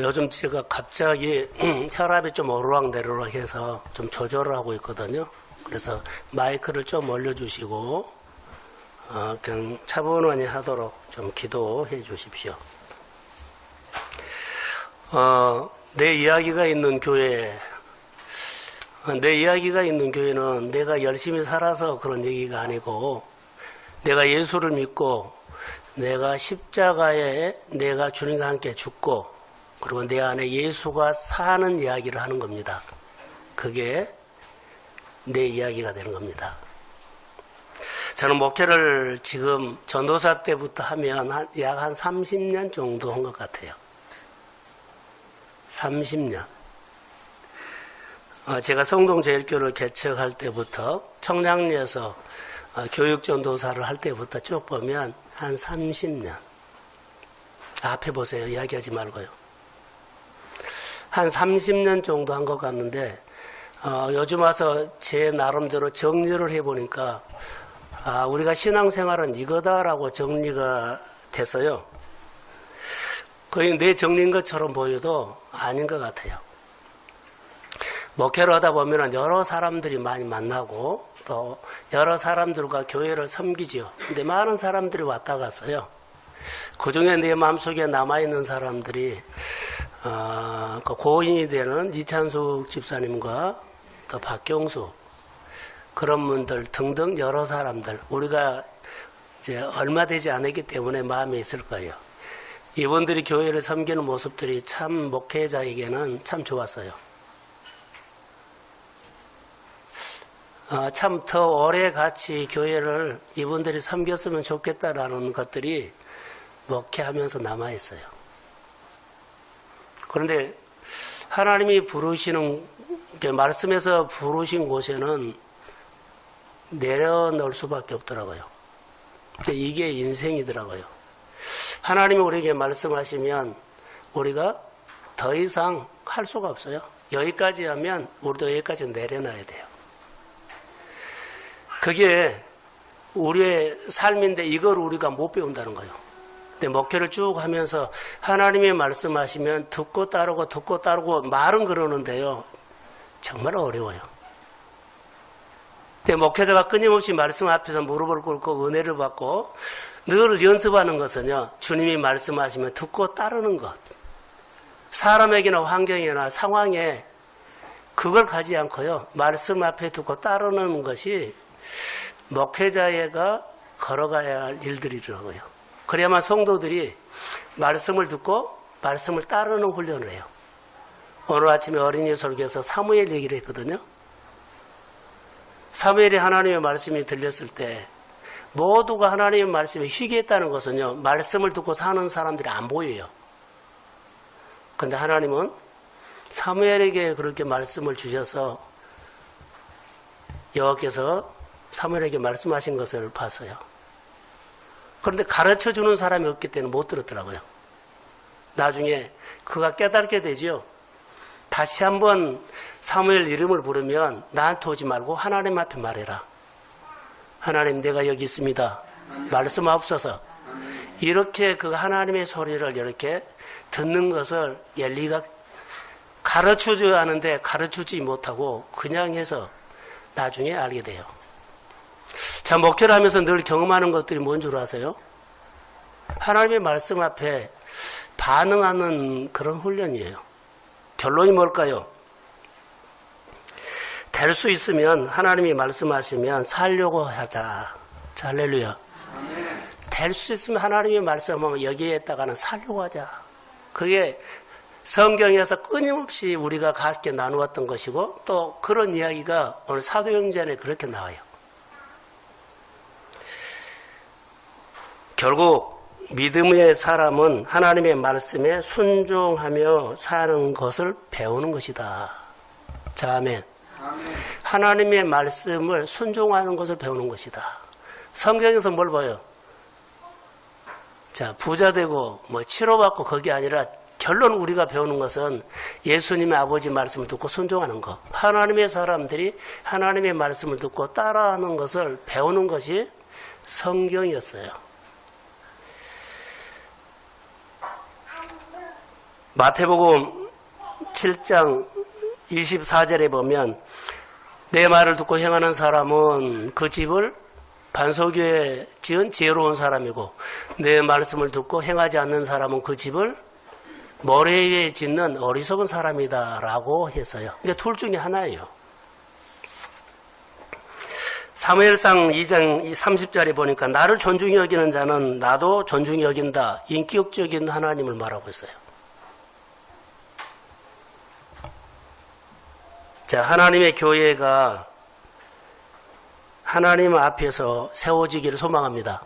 요즘 제가 갑자기 혈압이 좀 오르락내리락 해서 좀 조절을 하고 있거든요. 그래서 마이크를 좀 올려주시고, 그냥 차분히 하도록 좀 기도해 주십시오. 내 이야기가 있는 교회, 내 이야기가 있는 교회는 내가 열심히 살아서 그런 얘기가 아니고, 내가 예수를 믿고, 내가 십자가에 내가 주님과 함께 죽고, 그리고 내 안에 예수가 사는 이야기를 하는 겁니다. 그게 내 이야기가 되는 겁니다. 저는 목회를 지금 전도사 때부터 하면 약 한 30년 정도 한 것 같아요. 30년. 제가 성동제일교를 개척할 때부터 청량리에서 교육전도사를 할 때부터 쭉 보면 한 30년. 앞에 보세요. 이야기하지 말고요. 한 30년 정도 한 것 같는데 요즘 와서 제 나름대로 정리를 해보니까 우리가 신앙생활은 이거다라고 정리가 됐어요. 거의 내 정리인 것처럼 보여도 아닌 것 같아요. 목회를 하다 보면 여러 사람들이 많이 만나고 또 여러 사람들과 교회를 섬기죠. 근데 많은 사람들이 왔다 갔어요. 그중에 내 마음속에 남아있는 사람들이 고인이 되는 이찬숙 집사님과 또 박경수 그런 분들 등등 여러 사람들 우리가 이제 얼마 되지 않았기 때문에 마음에 있을 거예요. 이분들이 교회를 섬기는 모습들이 참 목회자에게는 참 좋았어요. 참 더 오래 같이 교회를 이분들이 섬겼으면 좋겠다라는 것들이 목회하면서 남아있어요. 그런데 하나님이 부르시는, 말씀에서 부르신 곳에는 내려놓을 수밖에 없더라고요. 이게 인생이더라고요. 하나님이 우리에게 말씀하시면 우리가 더 이상 할 수가 없어요. 여기까지 하면 우리도 여기까지 내려놔야 돼요. 그게 우리의 삶인데 이걸 우리가 못 배운다는 거예요. 근데 목회를 쭉 하면서 하나님이 말씀하시면 듣고 따르고 말은 그러는데요. 정말 어려워요. 근데 목회자가 끊임없이 말씀 앞에서 무릎을 꿇고 은혜를 받고 늘 연습하는 것은요. 주님이 말씀하시면 듣고 따르는 것. 사람에게나 환경이나 상황에 그걸 가지 않고요. 말씀 앞에 듣고 따르는 것이 목회자가 걸어가야 할 일들이더라고요. 그래야만 성도들이 말씀을 듣고 말씀을 따르는 훈련을 해요. 오늘 아침에 어린이 설교에서 사무엘 얘기를 했거든요. 사무엘이 하나님의 말씀이 들렸을 때 모두가 하나님의 말씀에 희귀했다는 것은요. 말씀을 듣고 사는 사람들이 안 보여요. 그런데 하나님은 사무엘에게 그렇게 말씀을 주셔서 여호와께서 사무엘에게 말씀하신 것을 봤어요. 그런데 가르쳐주는 사람이 없기 때문에 못 들었더라고요. 나중에 그가 깨닫게 되죠. 다시 한번 사무엘 이름을 부르면 나한테 오지 말고 하나님 앞에 말해라. 하나님 내가 여기 있습니다. 말씀하옵소서. 이렇게 그 하나님의 소리를 이렇게 듣는 것을 엘리가 가르쳐줘야 하는데 가르치지 못하고 그냥 해서 나중에 알게 돼요. 자, 목회를 하면서 늘 경험하는 것들이 뭔 줄 아세요? 하나님의 말씀 앞에 반응하는 그런 훈련이에요. 결론이 뭘까요? 될 수 있으면 하나님이 말씀하시면 살려고 하자. 자, 할렐루야. 될 수 있으면 하나님이 말씀하면 여기에다가는 살려고 하자. 그게 성경에서 끊임없이 우리가 같이 나누었던 것이고 또 그런 이야기가 오늘 사도행전에 그렇게 나와요. 결국 믿음의 사람은 하나님의 말씀에 순종하며 사는 것을 배우는 것이다. 자, 아멘. 하나님의 말씀을 순종하는 것을 배우는 것이다. 성경에서 뭘 봐요? 자, 부자 되고 뭐 치료받고 그게 아니라 결론 우리가 배우는 것은 예수님의 아버지 말씀을 듣고 순종하는 것. 하나님의 사람들이 하나님의 말씀을 듣고 따라하는 것을 배우는 것이 성경이었어요. 마태복음 7장 24절에 보면 내 말을 듣고 행하는 사람은 그 집을 반석에 지은 지혜로운 사람이고 내 말씀을 듣고 행하지 않는 사람은 그 집을 모래 위에 짓는 어리석은 사람이다라고 해서요. 이제 둘 중에 하나예요. 사무엘상 2장 30절에 보니까 나를 존중히 여기는 자는 나도 존중히 여긴다. 인격적인 하나님을 말하고 있어요. 자, 하나님의 교회가 하나님 앞에서 세워지기를 소망합니다.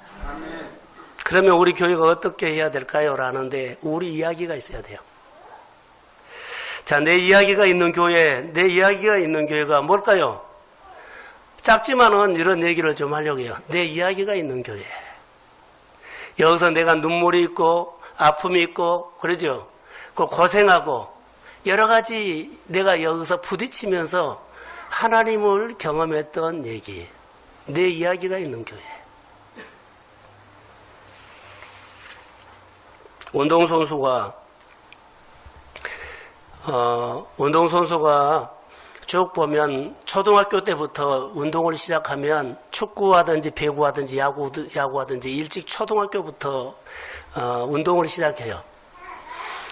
그러면 우리 교회가 어떻게 해야 될까요? 라는데 우리 이야기가 있어야 돼요. 자, 내 이야기가 있는 교회, 내 이야기가 있는 교회가 뭘까요? 짧지만은 이런 얘기를 좀 하려고 해요. 내 이야기가 있는 교회. 여기서 내가 눈물이 있고 아픔이 있고 그러죠. 고생하고 여러 가지 내가 여기서 부딪히면서 하나님을 경험했던 얘기. 내 이야기가 있는 교회. 운동선수가 쭉 보면 초등학교 때부터 운동을 시작하면 축구하든지 배구하든지 야구하든지 일찍 초등학교부터 운동을 시작해요.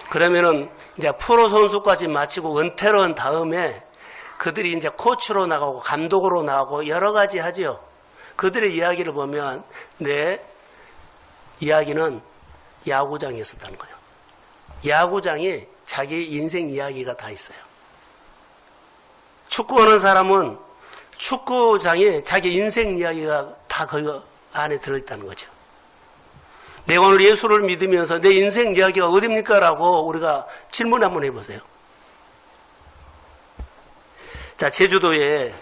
그러면은 이제 프로 선수까지 마치고 은퇴를 한 다음에 그들이 이제 코치로 나가고 감독으로 나가고 여러 가지 하죠. 그들의 이야기를 보면 내 이야기는 야구장에 있었다는 거예요. 야구장이 자기 인생 이야기가 다 있어요. 축구하는 사람은 축구장에 자기 인생 이야기가 다 그 안에 들어있다는 거죠. 내가 오늘 예수를 믿으면서 내 인생 이야기가 어딥니까? 라고 우리가 질문 한번 해보세요. 자, 제주도에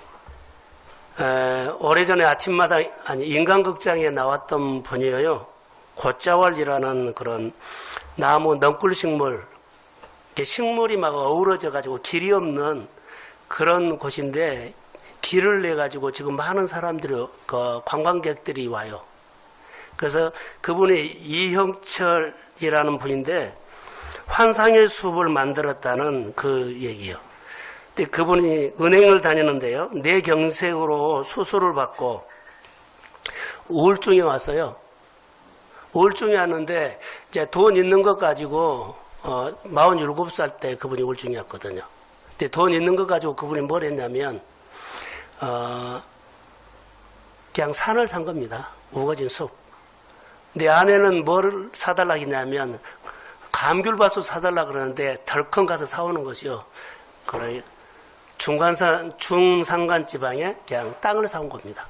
오래전에 아침마당 인간극장에 나왔던 분이에요. 곶자왈이라는 그런 나무 넝쿨식물, 식물이 막 어우러져 가지고 길이 없는 그런 곳인데 길을 내 가지고 지금 많은 사람들이 관광객들이 와요. 그래서 그분이 이형철이라는 분인데 환상의 숲을 만들었다는 그 얘기요. 근데 그분이 은행을 다니는데요. 뇌경색으로 수술을 받고 우울증이 왔어요. 우울증이 왔는데 이제 돈 있는 것 가지고 47살 때 그분이 우울증이 왔거든요. 근데 돈 있는 것 가지고 그분이 뭘 했냐면 그냥 산을 산 겁니다. 우거진 숲. 내 아내는 뭘 사달라 했냐면 감귤밭을 사달라 그러는데 덜컹 가서 사오는 것이요. 그래 중산간 지방에 그냥 땅을 사온 겁니다.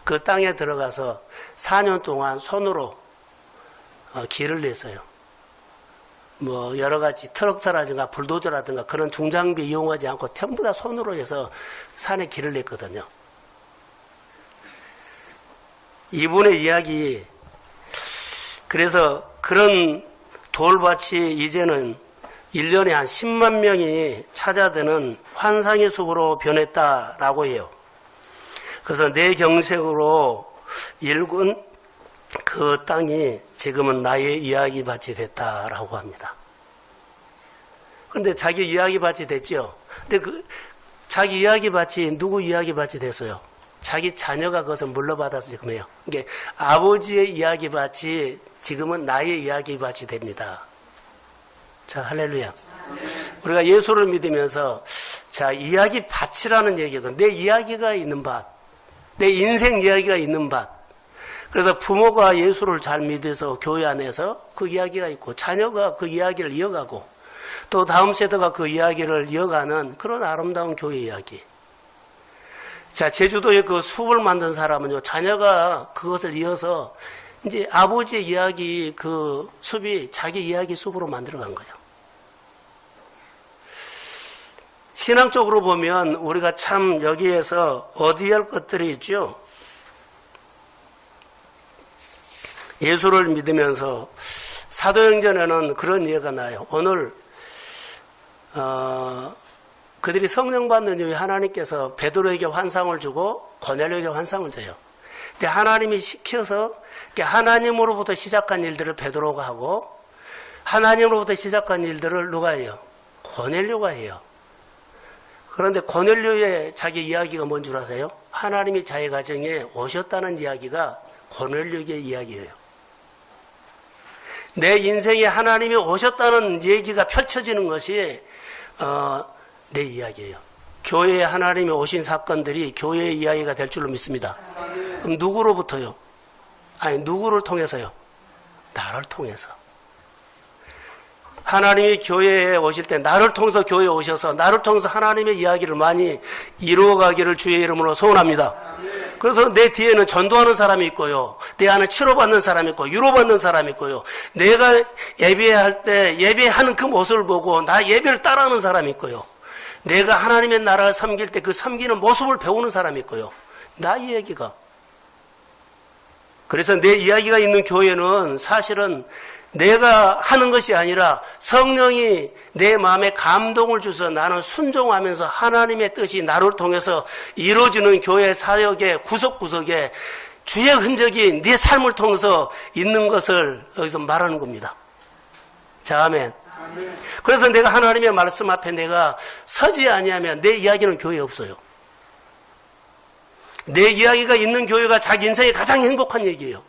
그 땅에 들어가서 4년 동안 손으로 길을 냈어요. 뭐 여러 가지 트럭터라든가 불도저라든가 그런 중장비 이용하지 않고 전부 다 손으로 해서 산에 길을 냈거든요. 이분의 이야기, 그래서 그런 돌밭이 이제는 1년에 한 10만 명이 찾아드는 환상의 숲으로 변했다라고 해요. 그래서 뇌경색으로 일군 그 땅이 지금은 나의 이야기밭이 됐다라고 합니다. 근데 자기 이야기밭이 됐죠. 근데 자기 이야기밭이 누구 이야기밭이 됐어요? 자기 자녀가 그것을 물러받아서 지금 해요. 이게 아버지의 이야기밭이 지금은 나의 이야기밭이 됩니다. 자, 할렐루야. 우리가 예수를 믿으면서 자, 이야기밭이라는 얘기거든. 내 이야기가 있는 밭. 내 인생 이야기가 있는 밭. 그래서 부모가 예수를 잘 믿어서 교회 안에서 그 이야기가 있고 자녀가 그 이야기를 이어가고 또 다음 세대가 그 이야기를 이어가는 그런 아름다운 교회 이야기. 자, 제주도에 그 숲을 만든 사람은요, 자녀가 그것을 이어서 이제 아버지의 이야기 그 숲이 자기 이야기 숲으로 만들어간 거예요. 신앙적으로 보면 우리가 참 여기에서 얻어야 할 것들이 있죠. 예수를 믿으면서 사도행전에는 그런 예가 나요. 오늘 그들이 성령 받는 이후에 하나님께서 베드로에게 환상을 주고 고넬료에게 환상을 줘요. 근데 하나님이 시켜서 하나님으로부터 시작한 일들을 베드로가 하고 하나님으로부터 시작한 일들을 누가 해요? 고넬료가 해요. 그런데 고넬료의 자기 이야기가 뭔 줄 아세요? 하나님이 자기 가정에 오셨다는 이야기가 고넬료의 이야기예요. 내 인생에 하나님이 오셨다는 얘기가 펼쳐지는 것이 내 이야기예요. 교회에 하나님이 오신 사건들이 교회의 이야기가 될 줄로 믿습니다. 그럼 누구로부터요? 아니, 누구를 통해서요? 나를 통해서. 하나님이 교회에 오실 때 나를 통해서 교회에 오셔서 나를 통해서 하나님의 이야기를 많이 이루어가기를 주의 이름으로 소원합니다. 그래서 내 뒤에는 전도하는 사람이 있고요. 내 안에 치료받는 사람이 있고 위로받는 사람이 있고요. 내가 예배할 때 예배하는 그 모습을 보고 나 예배를 따라하는 사람이 있고요. 내가 하나님의 나라를 섬길 때 그 섬기는 모습을 배우는 사람이 있고요. 나 이야기가. 그래서 내 이야기가 있는 교회는 사실은 내가 하는 것이 아니라 성령이 내 마음에 감동을 주서 나는 순종하면서 하나님의 뜻이 나를 통해서 이루어지는 교회 사역의 구석구석에 주의 흔적이 네 삶을 통해서 있는 것을 여기서 말하는 겁니다. 자, 아멘. 그래서 내가 하나님의 말씀 앞에 내가 서지 아니하면 내 이야기는 교회에 없어요. 내 이야기가 있는 교회가 자기 인생의 가장 행복한 얘기예요.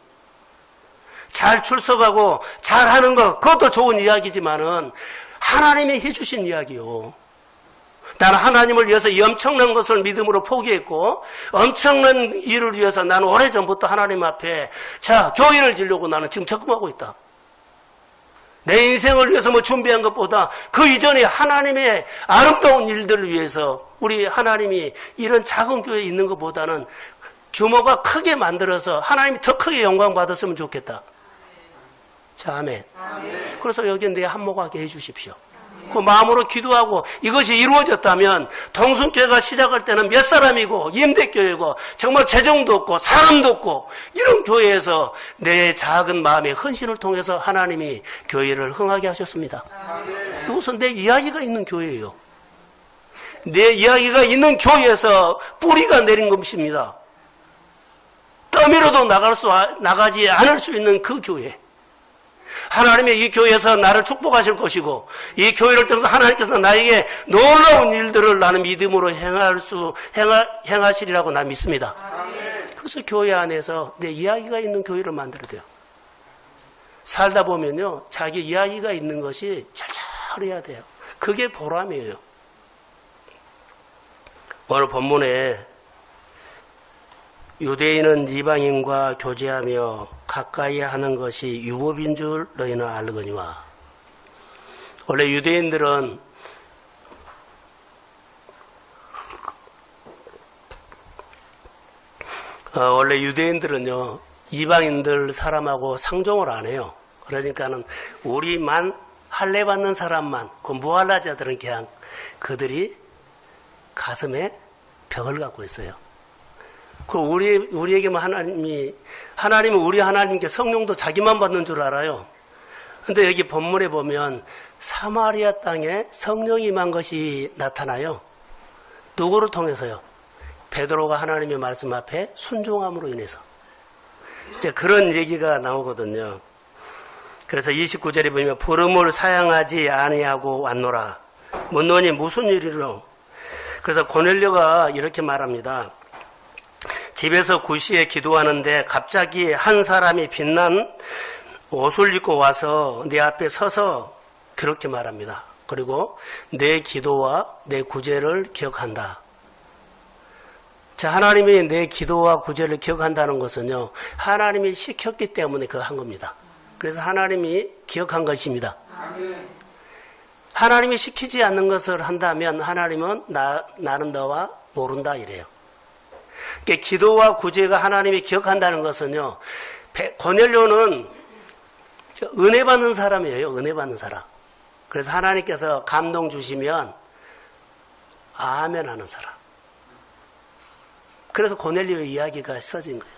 잘 출석하고 잘하는 것, 그것도 좋은 이야기지만은 하나님이 해주신 이야기요. 나는 하나님을 위해서 이 엄청난 것을 믿음으로 포기했고 엄청난 일을 위해서 나는 오래전부터 하나님 앞에 자, 교회를 지려고 나는 지금 적금하고 있다. 내 인생을 위해서 뭐 준비한 것보다 그 이전에 하나님의 아름다운 일들을 위해서 우리 하나님이 이런 작은 교회에 있는 것보다는 규모가 크게 만들어서 하나님이 더 크게 영광 받았으면 좋겠다. 자, 아멘. 그래서 여기 내 한몫하게 해주십시오. 그 마음으로 기도하고 이것이 이루어졌다면 동순교회가 시작할 때는 몇 사람이고 임대교회고 정말 재정도 없고 사람도 없고 이런 교회에서 내 작은 마음의 헌신을 통해서 하나님이 교회를 흥하게 하셨습니다. 이것은 내 이야기가 있는 교회예요. 내 이야기가 있는 교회에서 뿌리가 내린 것입니다. 떠밀어도 나가지 않을 수 있는 그 교회. 하나님의 이 교회에서 나를 축복하실 것이고 이 교회를 통해서 하나님께서 나에게 놀라운 일들을 나는 믿음으로 행하시리라고 난 믿습니다. 그래서 교회 안에서 내 이야기가 있는 교회를 만들어야 돼요. 살다 보면요, 자기 이야기가 있는 것이 잘해야 돼요. 그게 보람이에요. 오늘 본문에 유대인은 이방인과 교제하며 가까이 하는 것이 율법인 줄 너희는 알거니와. 원래 유대인들은 이방인들 사람하고 상종을 안 해요. 그러니까는 우리만 할례 받는 사람만, 그 무할라자들은 그냥 그들이 가슴에 벽을 갖고 있어요. 그 우리에게만 하나님은 우리 하나님께 성령도 자기만 받는 줄 알아요. 근데 여기 본문에 보면 사마리아 땅에 성령이 임한 것이 나타나요. 누구를 통해서요? 베드로가 하나님의 말씀 앞에 순종함으로 인해서. 이제 그런 얘기가 나오거든요. 그래서 29절에 보면 부름을 사양하지 아니하고 왔노라. 묻노니 무슨 일이로? 그래서 고넬료가 이렇게 말합니다. 집에서 구시에 기도하는데 갑자기 한 사람이 빛난 옷을 입고 와서 내 앞에 서서 그렇게 말합니다. 그리고 내 기도와 내 구제를 기억한다. 자, 하나님이 내 기도와 구제를 기억한다는 것은요, 하나님이 시켰기 때문에 그거 한 겁니다. 그래서 하나님이 기억한 것입니다. 하나님이 시키지 않는 것을 한다면 하나님은 나는 너와 모른다 이래요. 그러니까 기도와 구제가 하나님이 기억한다는 것은요, 고넬료는 은혜 받는 사람이에요. 은혜 받는 사람. 그래서 하나님께서 감동 주시면 아멘 하는 사람. 그래서 고넬료의 이야기가 써진 거예요.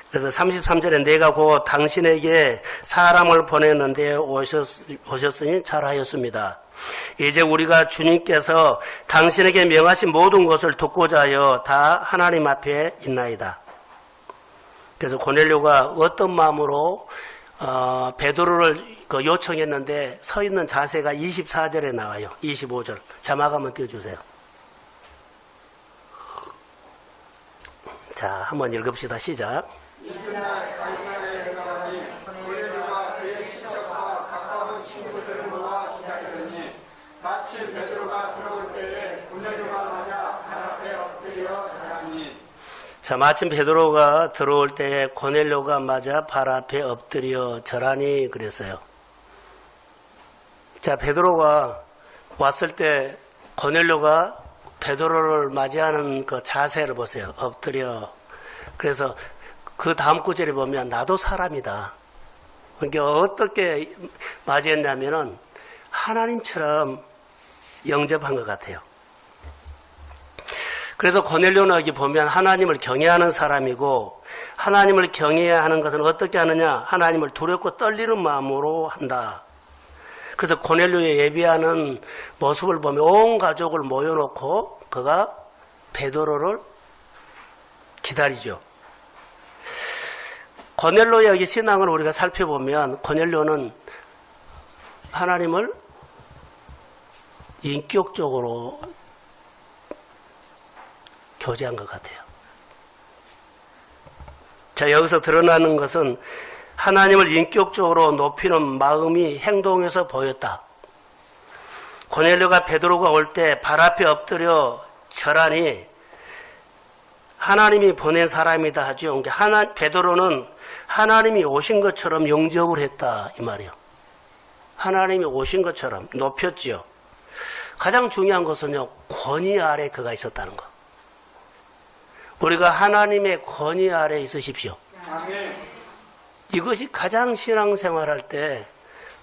그래서 33절에 내가 곧 당신에게 사람을 보냈는데 오셨으니 잘하였습니다. 이제 우리가 주님께서 당신에게 명하신 모든 것을 듣고자 하여 다 하나님 앞에 있나이다. 그래서 고넬료가 어떤 마음으로 베드로를 요청했는데 서 있는 자세가 24절에 나와요. 25절. 자막 한번 띄워주세요. 자, 한번 읽읍시다. 시작. 이튿날 가이사랴에 들어가니 고넬료가 그의 친척과 가까운 친구들을 모아 기다리더니 마침 베드로가 들어올 때에 고넬료가 맞아 발 앞에 엎드려 절하니. 자, 마침 베드로가 들어올 때에 고넬료가 맞아 발 앞에 엎드려 절하니 그랬어요. 자, 베드로가 왔을 때 고넬료가 베드로를 맞이하는 그 자세를 보세요. 엎드려. 그래서 그 다음 구절에 보면 나도 사람이다. 그러니까 어떻게 맞이했냐면은 하나님처럼 영접한 것 같아요. 그래서 고넬료는 여기 보면 하나님을 경외하는 사람이고, 하나님을 경외해야 하는 것은 어떻게 하느냐? 하나님을 두렵고 떨리는 마음으로 한다. 그래서 고넬료의 예비하는 모습을 보면 온 가족을 모여놓고 그가 베드로를 기다리죠. 고넬료의 여기 신앙을 우리가 살펴보면 고넬료는 하나님을 인격적으로 교제한 것 같아요. 자, 여기서 드러나는 것은 하나님을 인격적으로 높이는 마음이 행동에서 보였다. 고넬료가 베드로가 올 때 발 앞에 엎드려 절하니 하나님이 보낸 사람이다 하죠. 베드로는 하나님이 오신 것처럼 영접을 했다 이 말이에요. 하나님이 오신 것처럼 높였지요. 가장 중요한 것은요, 권위 아래 그가 있었다는 거. 우리가 하나님의 권위 아래 있으십시오. 아멘. 이것이 가장 신앙생활할 때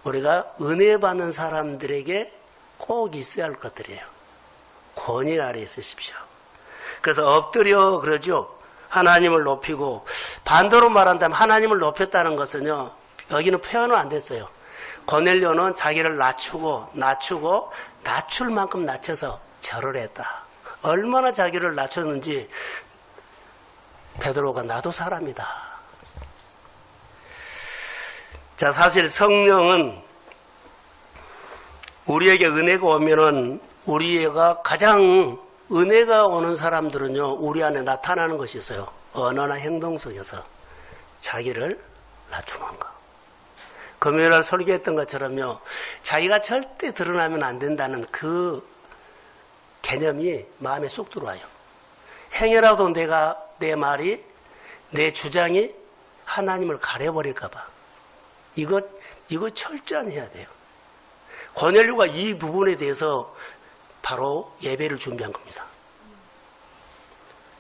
우리가 은혜 받는 사람들에게 꼭 있어야 할 것들이에요. 권위 아래 있으십시오. 그래서 엎드려 그러죠. 하나님을 높이고, 반대로 말한다면 하나님을 높였다는 것은요, 여기는 표현은 안 됐어요. 고넬료는 자기를 낮추고 낮출 만큼 낮춰서 절을 했다. 얼마나 자기를 낮췄는지 베드로가 나도 사람이다. 자, 사실 성령은 우리에게 은혜가 오면은 우리가 가장 은혜가 오는 사람들은요, 우리 안에 나타나는 것이 있어요. 언어나 행동 속에서 자기를 낮추는 거. 금요일날 설교했던 것처럼요, 자기가 절대 드러나면 안 된다는 그 개념이 마음에 쏙 들어와요. 행여라도 내 말이, 내 주장이 하나님을 가려버릴까봐. 이거 철저히 해야 돼요. 고넬료가 이 부분에 대해서 바로 예배를 준비한 겁니다.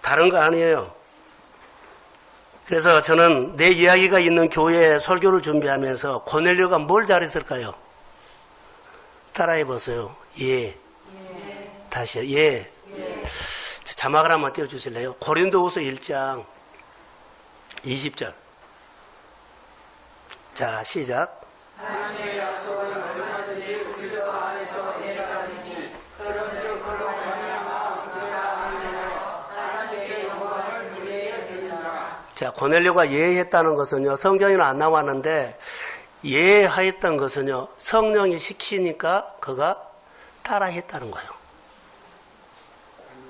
다른 거 아니에요. 그래서 저는 내 이야기가 있는 교회에 설교를 준비하면서 고넬료가 뭘 잘했을까요? 따라해 보세요. 예. 다시요. 예. 자막을 한번 띄워주실래요? 고린도후서 1장 20절. 자, 시작. 하나님의 약속은 얼마든지 그리스도 안에서 예가리니 그런즉 그로 말미암아 그가 안에서 하나님께 영광을 누리게 되리라. 자, 고넬료가 예했다는 것은요, 성경에는 안 나왔는데, 예하였던 것은요, 성령이 시키니까 그가 따라했다는 거예요.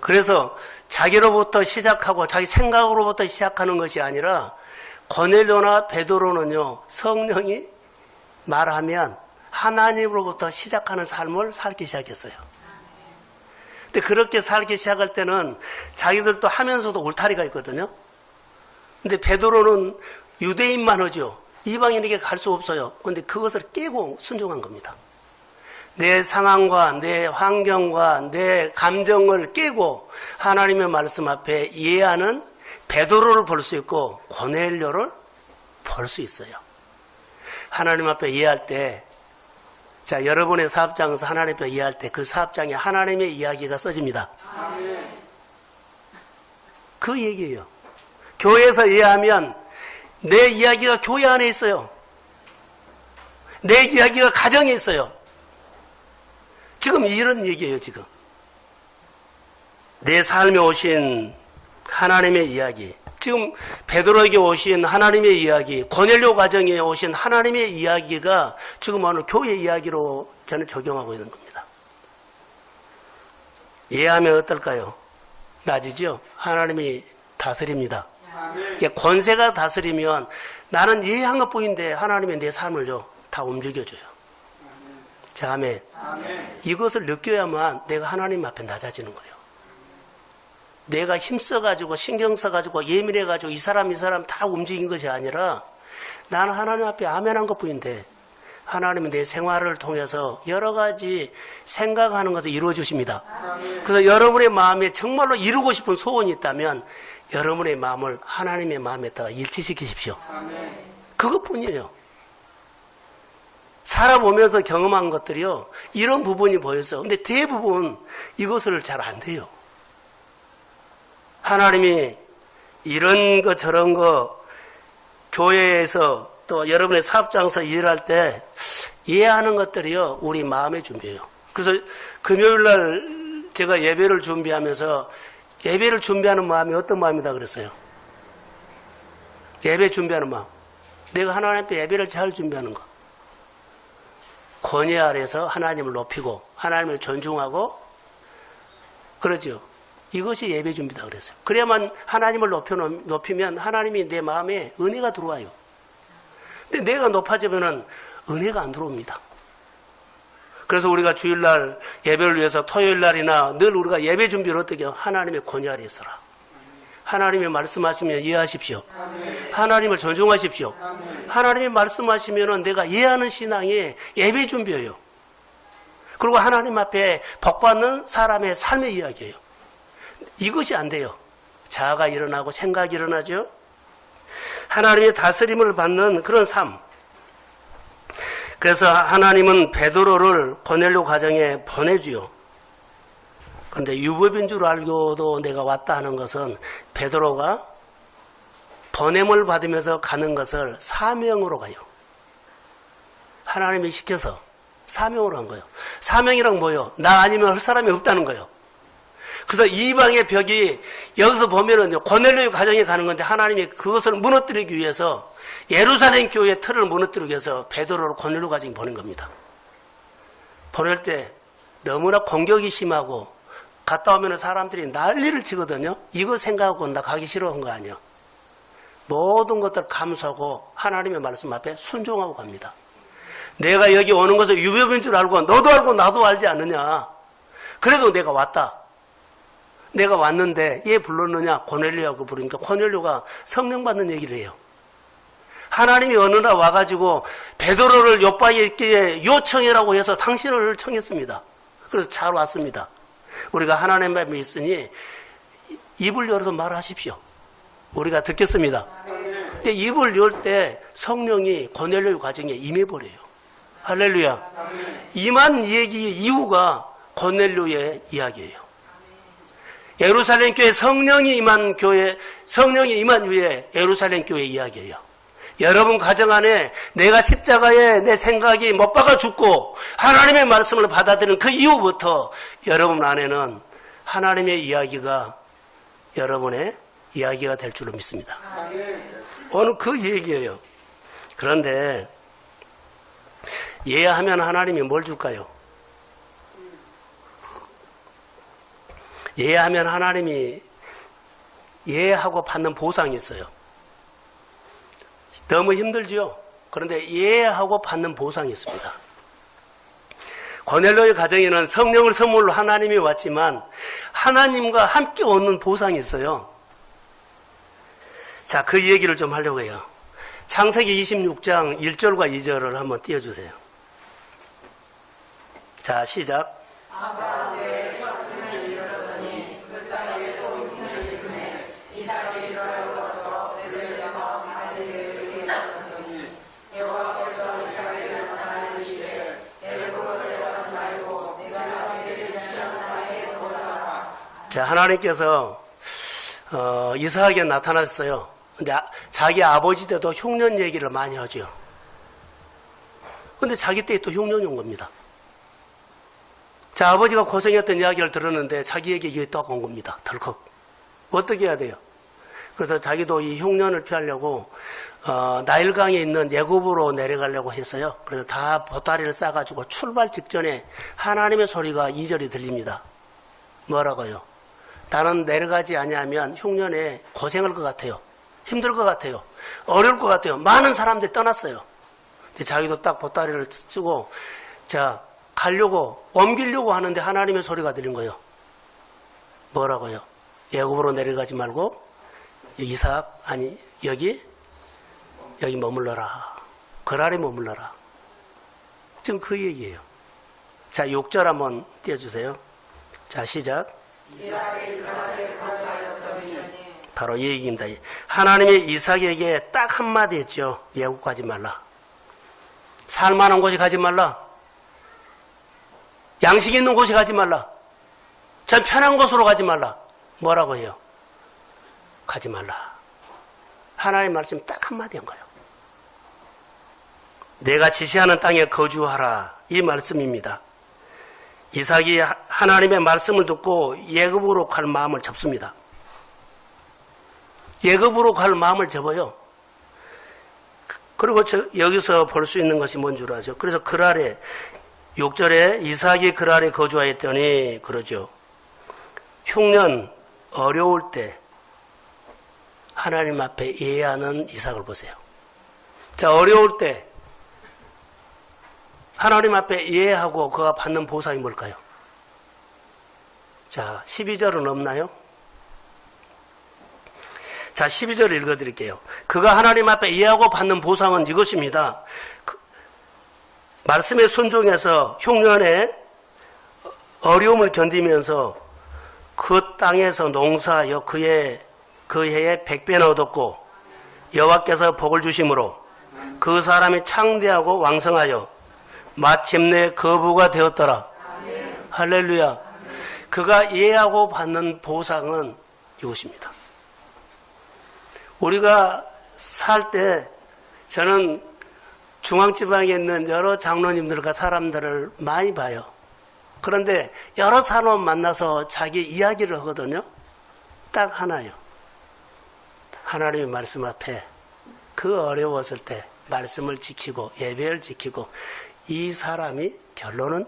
그래서 자기로부터 시작하고 자기 생각으로부터 시작하는 것이 아니라, 고넬료나 베드로는요, 성령이 말하면 하나님으로부터 시작하는 삶을 살기 시작했어요. 근데 그렇게 살기 시작할 때는 자기들도 하면서도 울타리가 있거든요. 근데 베드로는 유대인만 하죠. 이방인에게 갈 수 없어요. 근데 그것을 깨고 순종한 겁니다. 내 상황과 내 환경과 내 감정을 깨고 하나님의 말씀 앞에 이해하는 베드로를 볼 수 있고 고넬료를 볼 수 있어요. 하나님 앞에 이해할 때, 자, 여러분의 사업장에서 하나님 앞에 이해할 때 그 사업장에 하나님의 이야기가 써집니다. 아멘. 그 얘기예요. 교회에서 이해하면 내 이야기가 교회 안에 있어요. 내 이야기가 가정에 있어요. 지금 이런 얘기예요, 지금. 내 삶에 오신 하나님의 이야기. 지금 베드로에게 오신 하나님의 이야기, 고넬료 가정에 오신 하나님의 이야기가 지금 오늘 교회 이야기로 저는 적용하고 있는 겁니다. 이해하면 어떨까요? 낮이죠? 하나님이 다스립니다. 이게 권세가 다스리면 나는 이해한 것뿐인데 하나님이 내 삶을요 다 움직여줘요. 자, 아멘. 이것을 느껴야만 내가 하나님 앞에 낮아지는 거예요. 내가 힘써가지고 신경 써가지고 예민해가지고 이 사람 다 움직인 것이 아니라 나는 하나님 앞에 아멘한 것뿐인데 하나님은 내 생활을 통해서 여러 가지 생각하는 것을 이루어 주십니다. 그래서 여러분의 마음에 정말로 이루고 싶은 소원이 있다면 여러분의 마음을 하나님의 마음에다가 일치시키십시오. 그것뿐이에요. 살아보면서 경험한 것들이요 이런 부분이 보여서 근데 대부분 이것을 잘 안 돼요. 하나님이 이런 거 저런 거 교회에서 또 여러분의 사업장에서 일할 때 이해하는 것들이요 우리 마음의 준비예요. 그래서 금요일날 제가 예배를 준비하면서 예배를 준비하는 마음이 어떤 마음이다 그랬어요? 예배 준비하는 마음. 내가 하나님 앞에 예배를 잘 준비하는 거. 권위 아래서 하나님을 높이고 하나님을 존중하고 그러죠. 이것이 예배 준비다 그랬어요. 그래야만 하나님을 높이면 하나님이 내 마음에 은혜가 들어와요. 근데 내가 높아지면은 은혜가 안 들어옵니다. 그래서 우리가 주일날 예배를 위해서 토요일날이나 늘 우리가 예배 준비를 어떻게 해요? 하나님의 권위 아래에 서라. 하나님이 말씀하시면 이해하십시오. 하나님을 존중하십시오. 하나님이 말씀하시면은 내가 이해하는 신앙이 예배 준비예요. 그리고 하나님 앞에 복받는 사람의 삶의 이야기예요. 이것이 안 돼요. 자아가 일어나고 생각이 일어나죠. 하나님의 다스림을 받는 그런 삶. 그래서 하나님은 베드로를 고넬료 가정에 보내주요. 그런데 유법인 줄 알고도 내가 왔다 하는 것은 베드로가 보냄을 받으면서 가는 것을 사명으로 가요. 하나님이 시켜서 사명으로 간 거예요. 사명이란 뭐예요? 나 아니면 할 사람이 없다는 거예요. 그래서 이방의 벽이 여기서 보면은 고넬료 가정에 가는 건데 하나님이 그것을 무너뜨리기 위해서 예루살렘 교회의 틀을 무너뜨리기 위해서 베드로를 고넬료 가정에 보낸 겁니다. 보낼 때 너무나 공격이 심하고 갔다 오면 사람들이 난리를 치거든요. 이거 생각하고 나 가기 싫어한 거 아니에요. 모든 것들을 감수하고 하나님의 말씀 앞에 순종하고 갑니다. 내가 여기 오는 것을 유법인 줄 알고 너도 알고 나도 알지 않느냐. 그래도 내가 왔다. 내가 왔는데 얘 불렀느냐? 고넬료하고 부르니까 고넬료가 성령 받는 얘기를 해요. 하나님이 어느 날 와가지고 베드로를 요바에 있기에 요청해라고 해서 당신을 청했습니다. 그래서 잘 왔습니다. 우리가 하나님 앞에 있으니 입을 열어서 말하십시오. 우리가 듣겠습니다. 근데 입을 열 때 성령이 고넬료 가정에 임해버려요. 할렐루야. 임한 얘기의 이유가 고넬료의 이야기예요. 예루살렘 교회 성령이 임한 교회, 성령이 임한 후에 예루살렘 교회 이야기예요. 여러분 가정 안에 내가 십자가에 내 생각이 못 박아 죽고 하나님의 말씀을 받아들이는 그 이후부터 여러분 안에는 하나님의 이야기가 여러분의 이야기가 될 줄로 믿습니다. 오늘 그 얘기예요. 그런데 이해하면 하나님이 뭘 줄까요? 이해하면 하나님이 이해하고 받는 보상이 있어요. 너무 힘들죠? 그런데 이해하고 받는 보상이 있습니다. 고넬료의 가정에는 성령을 선물로 하나님이 왔지만 하나님과 함께 오는 보상이 있어요. 자, 그 얘기를 좀 하려고 해요. 창세기 26장 1절과 2절을 한번 띄워주세요. 자, 시작. 자, 하나님께서 이삭에게 나타났어요. 근데 자기 아버지 때도 흉년 얘기를 많이 하죠. 근데 자기 때에 또 흉년이 온 겁니다. 자, 아버지가 고생했던 이야기를 들었는데 자기에게 이게 또 온 겁니다. 덜컥. 어떻게 해야 돼요? 그래서 자기도 이 흉년을 피하려고 나일강에 있는 예굽으로 내려가려고 했어요. 그래서 다 보따리를 싸가지고 출발 직전에 하나님의 소리가 2절이 들립니다. 뭐라고요? 나는 내려가지 아니하면 흉년에 고생할 것 같아요. 힘들 것 같아요. 어려울 것 같아요. 많은 사람들이 떠났어요. 근데 자기도 딱 보따리를 쓰고 자 가려고 옮기려고 하는데 하나님의 소리가 들린 거예요. 뭐라고요? 애굽으로 내려가지 말고 이삭 아니 여기 머물러라. 그랄에 머물러라. 지금 그 얘기예요. 자 6절 한번 띄워주세요. 자 시작. 바로 이 얘기입니다. 하나님이 이삭에게 딱 한마디 했죠. 애굽 가지 말라. 살만한 곳에 가지 말라. 양식 있는 곳에 가지 말라. 저 편한 곳으로 가지 말라. 뭐라고 해요? 가지 말라. 하나님의 말씀이 딱 한마디 한 거예요. 내가 지시하는 땅에 거주하라. 이 말씀입니다. 이삭이 하나님의 말씀을 듣고 예굽으로 갈 마음을 접습니다. 예굽으로 갈 마음을 접어요. 그리고 여기서 볼 수 있는 것이 뭔 줄 아죠? 그래서 그랄에 6절에 이삭이 그랄에 거주하였더니 그러죠. 흉년 어려울 때 하나님 앞에 예하는 이삭을 보세요. 자 어려울 때 하나님 앞에 예하고 그가 받는 보상이 뭘까요? 자 12절은 없나요? 자 12절 읽어드릴게요. 그가 하나님 앞에 예하고 받는 보상은 이것입니다. 말씀에 순종해서 흉년에 어려움을 견디면서 그 땅에서 농사하여 그 해에 100배나 얻었고 여호와께서 복을 주심으로 그 사람이 창대하고 왕성하여 마침내 거부가 되었더라. 아멘. 할렐루야. 아멘. 그가 예하고 받는 보상은 이것입니다. 우리가 살 때 저는 중앙지방에 있는 여러 장로님들과 사람들을 많이 봐요. 그런데 여러 사람 만나서 자기 이야기를 하거든요. 딱 하나요. 하나님의 말씀 앞에 그 어려웠을 때 말씀을 지키고 예배를 지키고 이 사람이 결론은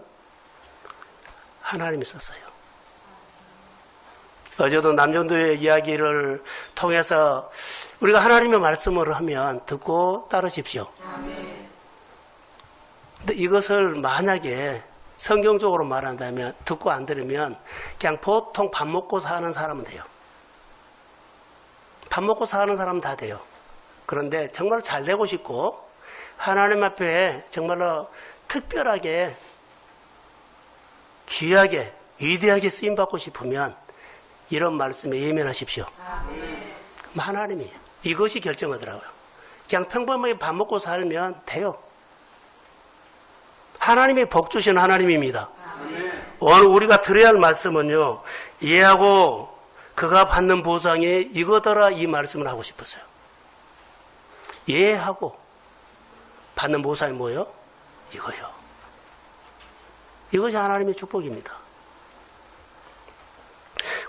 하나님이 썼어요. 어제도 남정도의 이야기를 통해서 우리가 하나님의 말씀을 하면 듣고 따르십시오. 근데 이것을 만약에 성경적으로 말한다면 듣고 안 들으면 그냥 보통 밥 먹고 사는 사람은 돼요. 밥 먹고 사는 사람은 다 돼요. 그런데 정말 잘 되고 싶고 하나님 앞에 정말로 특별하게 귀하게 위대하게 쓰임받고 싶으면 이런 말씀에 예면하십시오. 그럼 하나님이 이것이 결정하더라고요. 그냥 평범하게 밥 먹고 살면 돼요. 하나님이 복 주신 하나님입니다. 오늘 우리가 들어야 할 말씀은요. 이해하고 그가 받는 보상이 이거더라 이 말씀을 하고 싶었어요. 이해하고 받는 보상이 뭐예요? 이거요. 이것이 하나님의 축복입니다.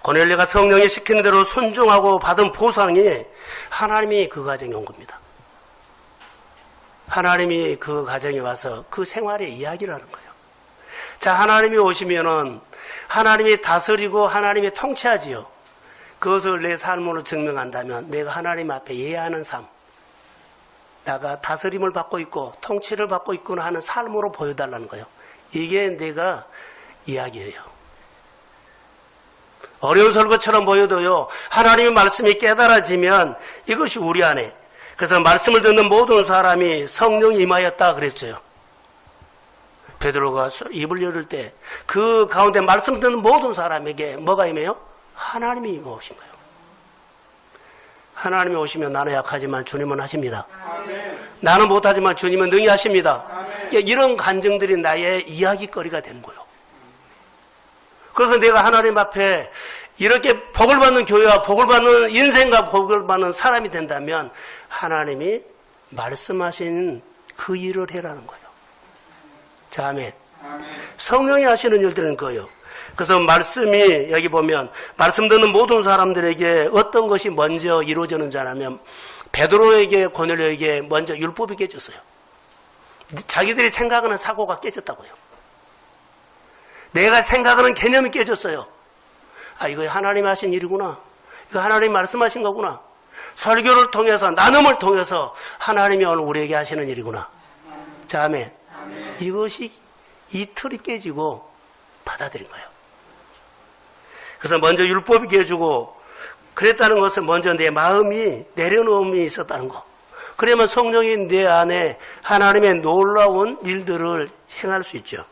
고넬료가 성령이 시키는 대로 순종하고 받은 보상이 하나님이 그 가정에 온 겁니다. 하나님이 그 가정에 와서 그 생활의 이야기를 하는 거예요. 자, 하나님이 오시면은 하나님이 다스리고 하나님이 통치하지요. 그것을 내 삶으로 증명한다면 내가 하나님 앞에 예하는 삶, 내가 다스림을 받고 있고 통치를 받고 있구나 하는 삶으로 보여달라는 거예요. 이게 내가 이야기예요. 어려운 설거처럼 보여도요. 하나님의 말씀이 깨달아지면 이것이 우리 안에 그래서 말씀을 듣는 모든 사람이 성령이 임하였다 그랬어요. 베드로가 입을 열을 때 그 가운데 말씀 듣는 모든 사람에게 뭐가 임해요? 하나님이 임하신 거예요. 하나님이 오시면 나는 약하지만 주님은 하십니다. 아멘. 나는 못하지만 주님은 능히 하십니다. 아멘. 이런 간증들이 나의 이야기거리가 되는 거예요. 그래서 내가 하나님 앞에 이렇게 복을 받는 교회와 복을 받는 인생과 복을 받는 사람이 된다면 하나님이 말씀하신 그 일을 해라는 거예요. 자, 아멘. 성령이 하시는 일들은 그거예요. 그래서 말씀이 여기 보면 말씀 듣는 모든 사람들에게 어떤 것이 먼저 이루어지는지 아냐면 베드로에게 고넬료에게 먼저 율법이 깨졌어요. 자기들이 생각하는 사고가 깨졌다고요. 내가 생각하는 개념이 깨졌어요. 아, 이거 하나님이 하신 일이구나. 이거 하나님이 말씀하신 거구나. 설교를 통해서 나눔을 통해서 하나님이 오늘 우리에게 하시는 일이구나. 자, 아멘. 이것이 이 틀이 깨지고 받아들인 거예요. 그래서 먼저 율법이 깨지고 그랬다는 것은 먼저 내 마음이 내려놓음이 있었다는 거. 그러면 성령이 내 안에 하나님의 놀라운 일들을 행할 수 있죠.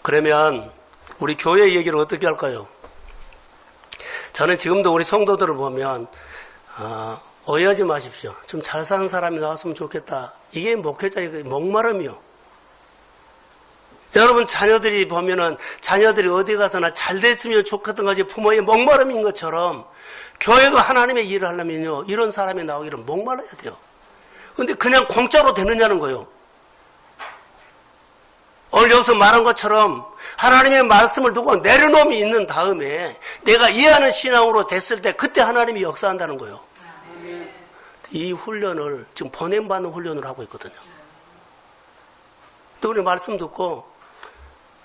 그러면 우리 교회 얘기를 어떻게 할까요? 저는 지금도 우리 성도들을 보면 오해하지 마십시오. 좀 잘 사는 사람이 나왔으면 좋겠다. 이게 목회자의 목마름이요. 여러분 자녀들이 보면은 자녀들이 어디 가서나 잘 됐으면 좋겠던 것이 부모의 목마름인 것처럼 교회도 하나님의 일을 하려면요 이런 사람이 나오기를 목말라야 돼요. 근데 그냥 공짜로 되느냐는 거예요. 오늘 여기서 말한 것처럼 하나님의 말씀을 두고 내려놓음이 있는 다음에 내가 이해하는 신앙으로 됐을 때 그때 하나님이 역사한다는 거예요. 이 훈련을 지금 보냄받는 훈련을 하고 있거든요. 또 우리 말씀 듣고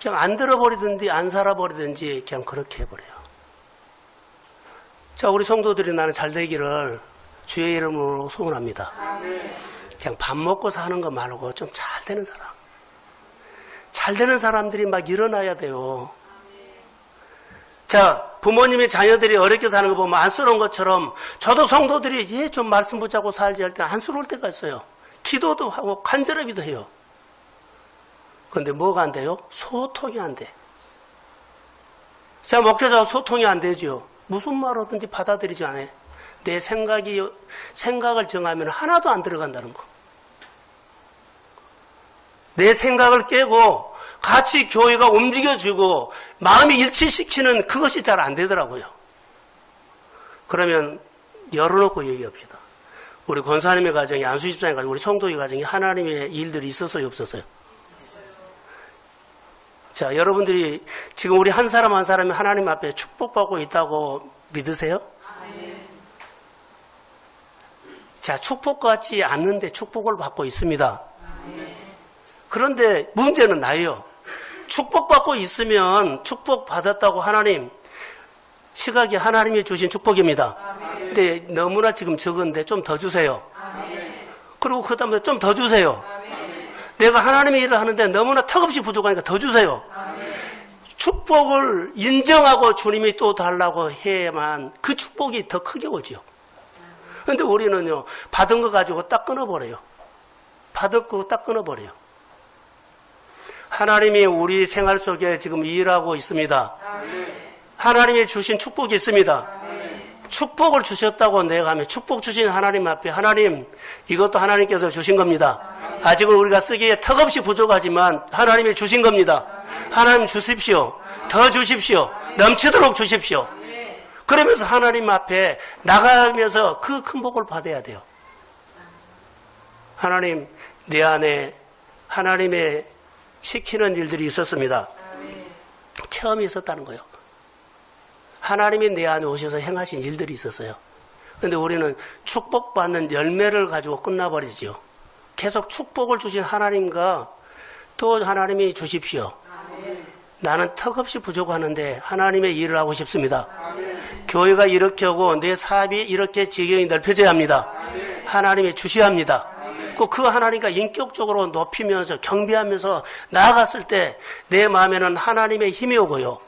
그냥 안 들어버리든지 안 살아버리든지 그냥 그렇게 해버려요. 자, 우리 성도들이 나는 잘 되기를 주의 이름으로 소원합니다. 그냥 밥 먹고 사는 거 말고 좀 잘 되는 사람. 잘 되는 사람들이 막 일어나야 돼요. 자, 부모님이 자녀들이 어렵게 사는 거 보면 안쓰러운 것처럼 저도 성도들이 좀 말씀 붙잡고 살지 할 때 안쓰러울 때가 있어요. 기도도 하고 간절하기도 해요. 그런데 뭐가 안 돼요? 소통이 안 돼. 자, 목회자하고 소통이 안 되죠. 무슨 말 하든지 받아들이지 않아요. 내 생각을 정하면 하나도 안 들어간다는 거. 내 생각을 깨고 같이 교회가 움직여주고 마음이 일치시키는 그것이 잘 안 되더라고요. 그러면 열어놓고 얘기합시다. 우리 권사님의 가정이 안수집사님 가정, 우리 성도의 가정이 하나님의 일들이 있었어요, 없었어요? 자, 여러분들이 지금 우리 한 사람 한 사람이 하나님 앞에 축복받고 있다고 믿으세요? 자, 축복받지 않는데 축복을 받고 있습니다. 그런데 문제는 나예요. 축복받고 있으면 축복받았다고 하나님, 시각이 하나님이 주신 축복입니다. 근데 너무나 지금 적은데 좀 더 주세요. 그리고 그 다음에 좀 더 주세요. 내가 하나님의 일을 하는데 너무나 턱없이 부족하니까 더 주세요. 축복을 인정하고 주님이 또 달라고 해야만 그 축복이 더 크게 오죠. 그런데 우리는요, 받은 거 가지고 딱 끊어버려요. 받을 거 딱 끊어버려요. 하나님이 우리 생활 속에 지금 일하고 있습니다. 하나님이 주신 축복이 있습니다. 축복을 주셨다고 내가 하면 축복 주신 하나님 앞에 하나님, 이것도 하나님께서 주신 겁니다. 아직은 우리가 쓰기에 턱없이 부족하지만 하나님이 주신 겁니다. 하나님 주십시오. 더 주십시오. 넘치도록 주십시오. 그러면서 하나님 앞에 나가면서 그 큰 복을 받아야 돼요. 하나님, 내 안에 하나님의 시키는 일들이 있었습니다. 체험이 있었다는 거예요. 하나님이 내 안에 오셔서 행하신 일들이 있었어요. 그런데 우리는 축복받는 열매를 가지고 끝나버리죠. 계속 축복을 주신 하나님과 또 하나님이 주십시오. 나는 턱없이 부족하는데 하나님의 일을 하고 싶습니다. 교회가 이렇게 하고 내 사업이 이렇게 지경이 넓혀져야 합니다. 하나님이 주셔야 합니다. 그 하나님과 인격적으로 높이면서 경배하면서 나아갔을 때 내 마음에는 하나님의 힘이 오고요.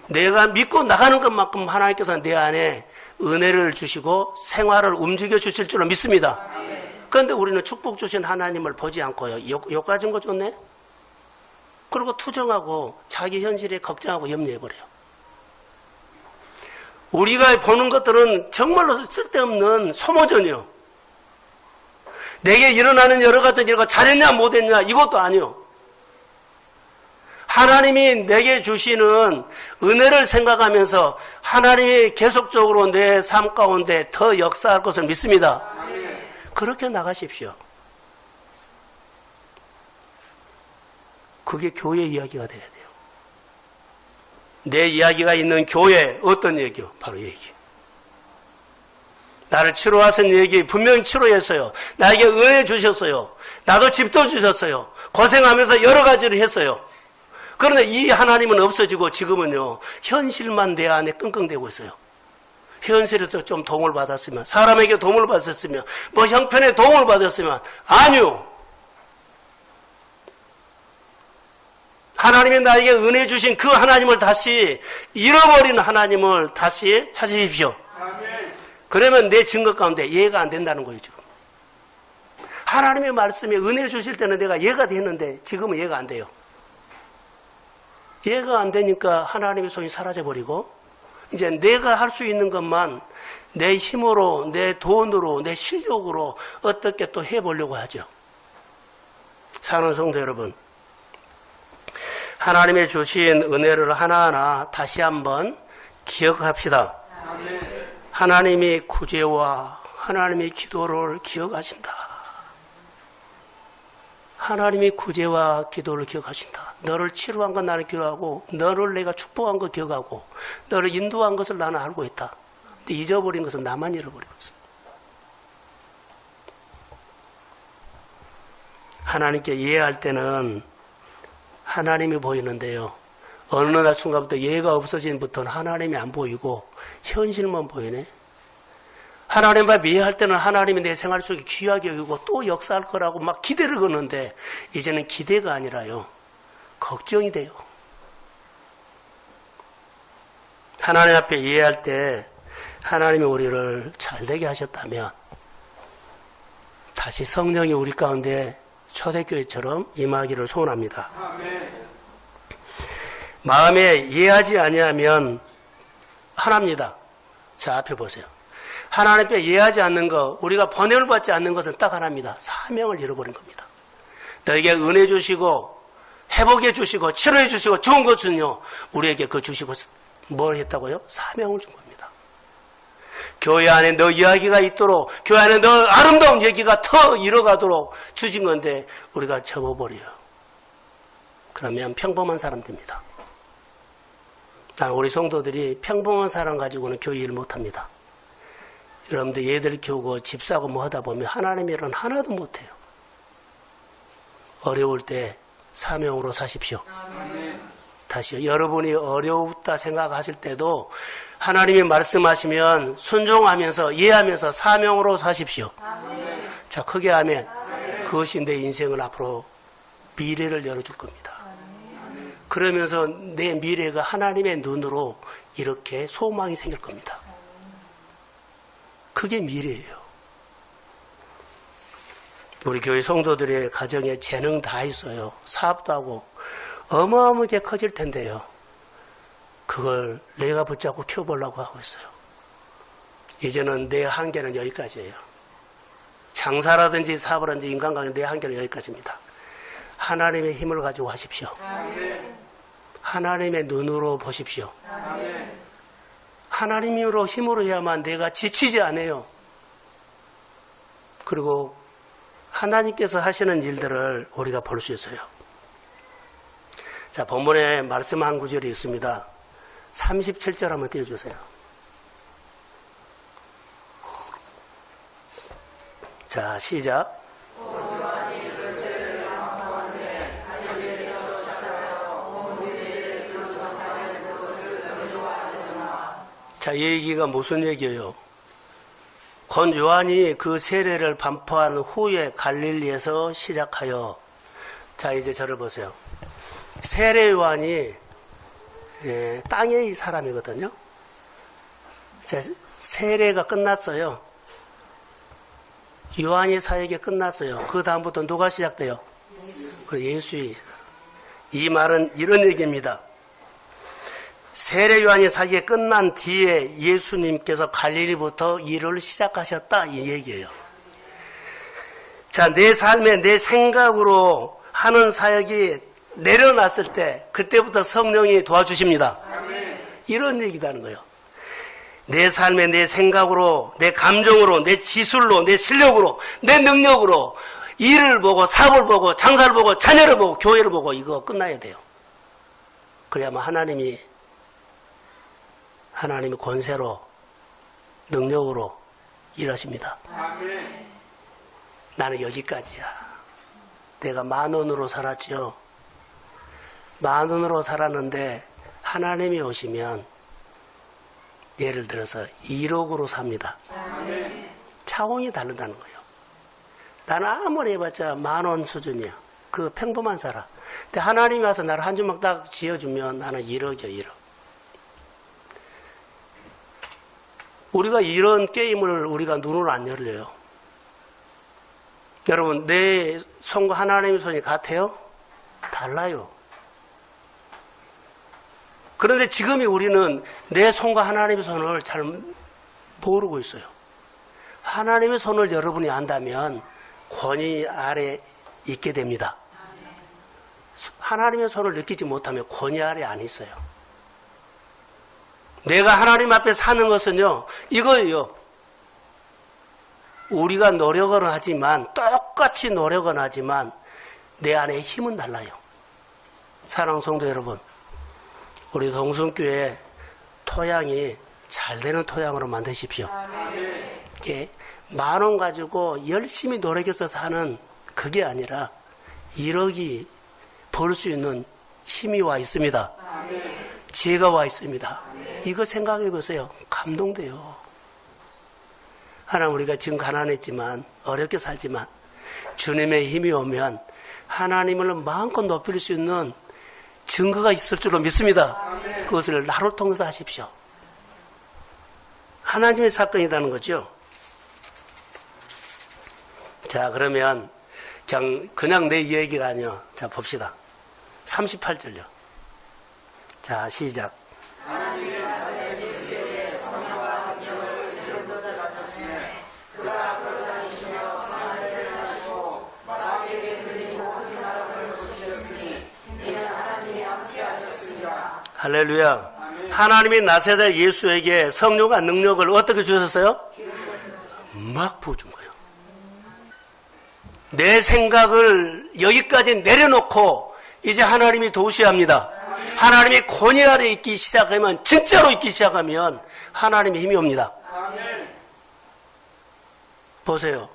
내가 믿고 나가는 것만큼 하나님께서 내 안에 은혜를 주시고 생활을 움직여 주실 줄로 믿습니다. 그런데 우리는 축복 주신 하나님을 보지 않고요. 욕 가진 거 좋네? 그리고 투정하고 자기 현실에 걱정하고 염려해버려요. 우리가 보는 것들은 정말로 쓸데없는 소모전이요. 내게 일어나는 여러 가지 일과 잘했냐 못했냐 이것도 아니요. 하나님이 내게 주시는 은혜를 생각하면서 하나님이 계속적으로 내 삶 가운데 더 역사할 것을 믿습니다. 그렇게 나가십시오. 그게 교회 이야기가 돼야 돼요. 내 이야기가 있는 교회 어떤 얘기요? 바로 얘기. 나를 치료하신 얘기 분명히 치료했어요. 나에게 은혜 주셨어요. 나도 집도 주셨어요. 고생하면서 여러 가지를 했어요. 그런데 이 하나님은 없어지고 지금은요, 현실만 내 안에 끙끙대고 있어요. 현실에서 좀 도움을 받았으면, 사람에게 도움을 받았으면, 뭐 형편에 도움을 받았으면, 아니요. 하나님이 나에게 은혜 주신 그 하나님을 다시, 잃어버린 하나님을 다시 찾으십시오. 그러면 내 증거 가운데 이해가 안 된다는 거예요, 지금. 하나님의 말씀에 은혜 주실 때는 내가 이해가 됐는데 지금은 이해가 안 돼요. 이해가 안 되니까 하나님의 손이 사라져버리고 이제 내가 할 수 있는 것만 내 힘으로, 내 돈으로, 내 실력으로 어떻게 또 해보려고 하죠. 사랑하는 성도 여러분, 하나님의 주신 은혜를 하나하나 다시 한번 기억합시다. 하나님이 구제와 하나님의 기도를 기억하신다. 하나님이 구제와 기도를 기억하신다. 너를 치료한 건 나는 기억하고, 너를 내가 축복한 거 기억하고, 너를 인도한 것을 나는 알고 있다. 근데 잊어버린 것은 나만 잃어버리고 있어. 하나님께 이해할 때는 하나님이 보이는데요. 어느 날 순간부터 이해가 없어진부터는 하나님이 안 보이고 현실만 보이네. 하나님과 이해할 때는 하나님이 내 생활 속에 귀하게 여기고 또 역사할 거라고 막 기대를 거는데 이제는 기대가 아니라요. 걱정이 돼요. 하나님 앞에 이해할 때 하나님이 우리를 잘되게 하셨다면 다시 성령이 우리 가운데 초대교회처럼 임하기를 소원합니다. 마음에 이해하지 아니하면 하나입니다. 자, 앞에 보세요. 하나님 앞에 이해하지 않는 것, 우리가 번영을 받지 않는 것은 딱 하나입니다. 사명을 잃어버린 겁니다. 너에게 은혜 주시고 회복해 주시고 치료해 주시고 좋은 것은요, 우리에게 그 주시고 뭘 했다고요? 사명을 준 겁니다. 교회 안에 너 이야기가 있도록, 교회 안에 너 아름다운 얘기가 더 이뤄가도록 주신 건데 우리가 접어버려요. 그러면 평범한 사람 됩니다. 난 우리 성도들이 평범한 사람 가지고는 교회 일 못합니다. 여러분들 얘들 키우고 집 사고 뭐 하다 보면 하나님의 일은 하나도 못해요. 어려울 때 사명으로 사십시오. 다시요. 여러분이 어려웠다 생각하실 때도 하나님이 말씀하시면 순종하면서 이해하면서 사명으로 사십시오. 자, 크게 하면 그것이 내 인생을 앞으로 미래를 열어줄 겁니다. 그러면서 내 미래가 하나님의 눈으로 이렇게 소망이 생길 겁니다. 그게 미래예요. 우리 교회 성도들의 가정에 재능 다 있어요. 사업도 하고 어마어마하게 커질 텐데요. 그걸 내가 붙잡고 키워보려고 하고 있어요. 이제는 내 한계는 여기까지예요. 장사라든지 사업이라든지 인간관계 내 한계는 여기까지입니다. 하나님의 힘을 가지고 하십시오. 하나님의 눈으로 보십시오. 하나님으로 힘으로 해야만 내가 지치지 않아요. 그리고 하나님께서 하시는 일들을 우리가 볼 수 있어요. 자, 본문에 말씀 한 구절이 있습니다. 37절 한번 띄워주세요. 자, 시작. 자, 이 얘기가 무슨 얘기예요? 곧 요한이 그 세례를 반포한 후에 갈릴리에서 시작하여, 자, 이제 저를 보세요. 세례 요한이 땅의 사람이거든요. 자, 세례가 끝났어요. 요한의 사역이 끝났어요. 그 다음부터 누가 시작돼요? 예수의. 이 말은 이런 얘기입니다. 세례 요한의 사역이 끝난 뒤에 예수님께서 갈릴리부터 일을 시작하셨다, 이 얘기예요. 자, 내 삶에 내 생각으로 하는 사역이 내려놨을 때 그때부터 성령이 도와주십니다. 이런 얘기라는 거예요. 내 삶에 내 생각으로, 내 감정으로, 내 기술로, 내 실력으로, 내 능력으로 일을 보고 사업을 보고 장사를 보고 자녀를 보고 교회를 보고 이거 끝나야 돼요. 그래야만 하나님이 권세로 능력으로 일하십니다. 아멘. 나는 여기까지야. 내가 10,000원으로 살았죠. 10,000원으로 살았는데 하나님이 오시면 예를 들어서 1억으로 삽니다. 아멘. 차원이 다르다는 거예요. 나는 아무리 해봤자 10,000원 수준이야. 그 평범한 살아. 근데 하나님이 와서 나를 한 주먹 딱 쥐어주면 나는 1억이야, 1억. 우리가 이런 게임을 우리가 눈을 안 열려요. 여러분, 내 손과 하나님의 손이 같아요? 달라요. 그런데 지금이 우리는 내 손과 하나님의 손을 잘 모르고 있어요. 하나님의 손을 여러분이 안다면 권위 아래 있게 됩니다. 하나님의 손을 느끼지 못하면 권위 아래 안 있어요. 내가 하나님 앞에 사는 것은요, 이거예요. 우리가 노력은 하지만, 똑같이 노력은 하지만, 내 안에 힘은 달라요. 사랑하는 성도 여러분, 우리 동성교회 토양이 잘 되는 토양으로 만드십시오. 이게 10,000원 가지고 열심히 노력해서 사는 그게 아니라 1억이 벌 수 있는 힘이 와 있습니다. 지혜가 와 있습니다. 이거 생각해 보세요. 감동돼요. 하나님, 우리가 지금 가난했지만 어렵게 살지만 주님의 힘이 오면 하나님을 마음껏 높일 수 있는 증거가 있을 줄로 믿습니다. 그것을 나를 통해서 하십시오. 하나님의 사건이라는 거죠. 자, 그러면 그냥 내 얘기가 아니요. 자, 봅시다. 38절요. 자, 시작. 할렐루야. 하나님이 나사렛 예수에게 성령과 능력을 어떻게 주셨어요? 막 부어준 거예요. 내 생각을 여기까지 내려놓고 이제 하나님이 도우셔야 합니다. 하나님이 권위 아래 있기 시작하면, 진짜로 있기 시작하면 하나님의 힘이 옵니다. 보세요.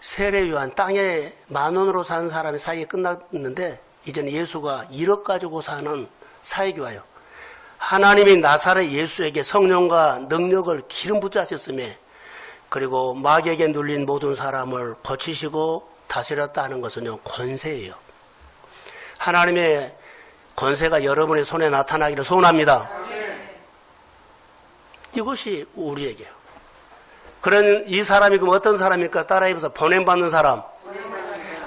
세례요한 땅에 10,000원으로 사는 사람이 사이에 끝났는데 이제는 예수가 1억 가지고 사는 사역이 와요. 하나님이 나사렛 예수에게 성령과 능력을 기름 붓으셨음에, 그리고 마귀에게 눌린 모든 사람을 고치시고 다스렸다 하는 것은요, 권세예요. 하나님의 권세가 여러분의 손에 나타나기를 소원합니다. 이것이 우리에게요. 그런 이 사람이 그럼 어떤 사람일까? 따라해보세요. 보냄받는 사람.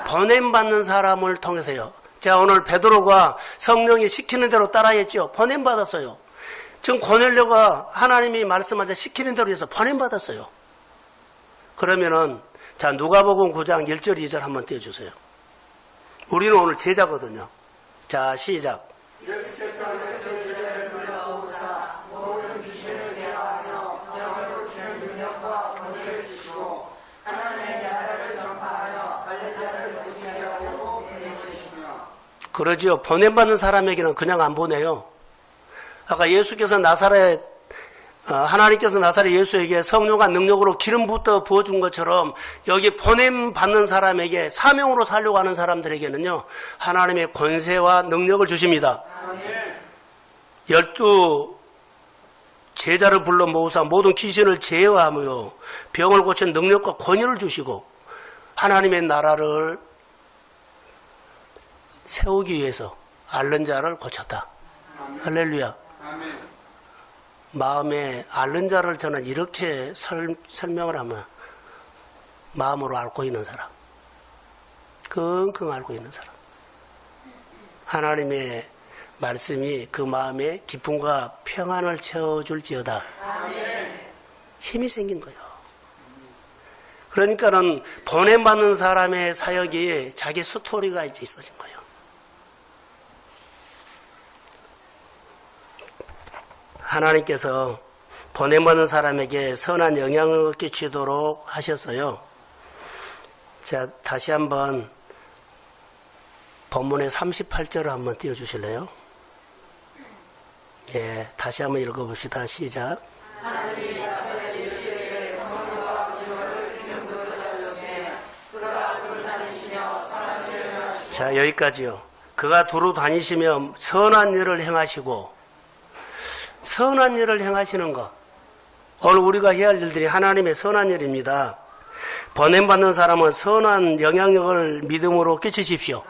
보냄받는 사람을 통해서요. 자, 오늘 베드로가 성령이 시키는 대로 따라했죠. 보냄받았어요. 지금 고넬료가 하나님이 말씀하자 시키는 대로 해서 보냄받았어요. 그러면은, 자, 누가복음 9장 1절 2절 한번 띄워주세요. 우리는 오늘 제자거든요. 자, 시작. 그러지요. 보냄받는 사람에게는 그냥 안 보내요. 아까 예수께서 하나님께서 나사렛 예수에게 성령과 능력으로 기름 부어준 것처럼 여기 보냄받는 사람에게 사명으로 살려고 하는 사람들에게는요, 하나님의 권세와 능력을 주십니다. 12 제자를 불러 모으사 모든 귀신을 제어하며 병을 고친 능력과 권위를 주시고 하나님의 나라를 세우기 위해서 앓는 자를 고쳤다. 할렐루야. 마음에 앓는 자를 저는 이렇게 설명을 하면, 마음으로 앓고 있는 사람, 끙끙 앓고 있는 사람, 하나님의 말씀이 그 마음에 기쁨과 평안을 채워줄지어다. 힘이 생긴 거예요. 그러니까는 보냄받는 사람의 사역이 자기 스토리가 이제 있어진 거예요. 하나님께서 보냄받는 사람에게 선한 영향을 끼치도록 하셨어요. 자, 다시 한번 본문의 38절을 한번 띄워주실래요? 예, 다시 한번 읽어봅시다. 시작. 자, 여기까지요. 그가 두루 다니시며 선한 일을 행하시고, 선한 일을 행하시는 것. 오늘 우리가 해야 할 일들이 하나님의 선한 일입니다. 번냄받는 사람은 선한 영향력을 믿음으로 끼치십시오.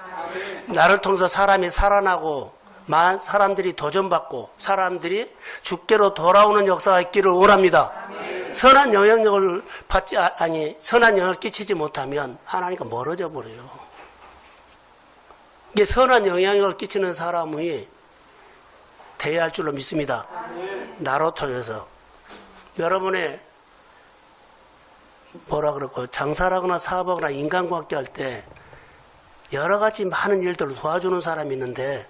나를 통해서 사람이 살아나고, 사람들이 도전받고, 사람들이 주께로 돌아오는 역사가 있기를 원합니다. 선한 영향력을 선한 영향을 끼치지 못하면 하나님과 멀어져 버려요. 이게 선한 영향력을 끼치는 사람이 돼야 할 줄로 믿습니다. 나로 통해서. 여러분의 장사라거나 사업하거나 인간관계 할 때 여러 가지 많은 일들을 도와주는 사람이 있는데,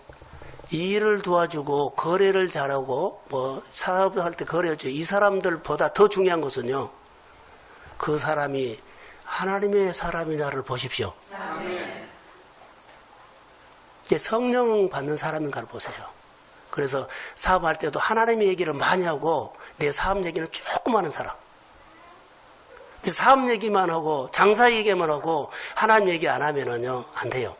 이 일을 도와주고 거래를 잘하고 사업을 할 때 거래하죠. 이 사람들보다 더 중요한 것은요, 그 사람이 하나님의 사람이냐를 보십시오. 이게 성령 받는 사람인가를 보세요. 그래서 사업할 때도 하나님의 얘기를 많이 하고 내 사업 얘기는 조금 하는 사람. 사업 얘기만 하고 장사 얘기만 하고 하나님 얘기 안 하면은요, 안 돼요.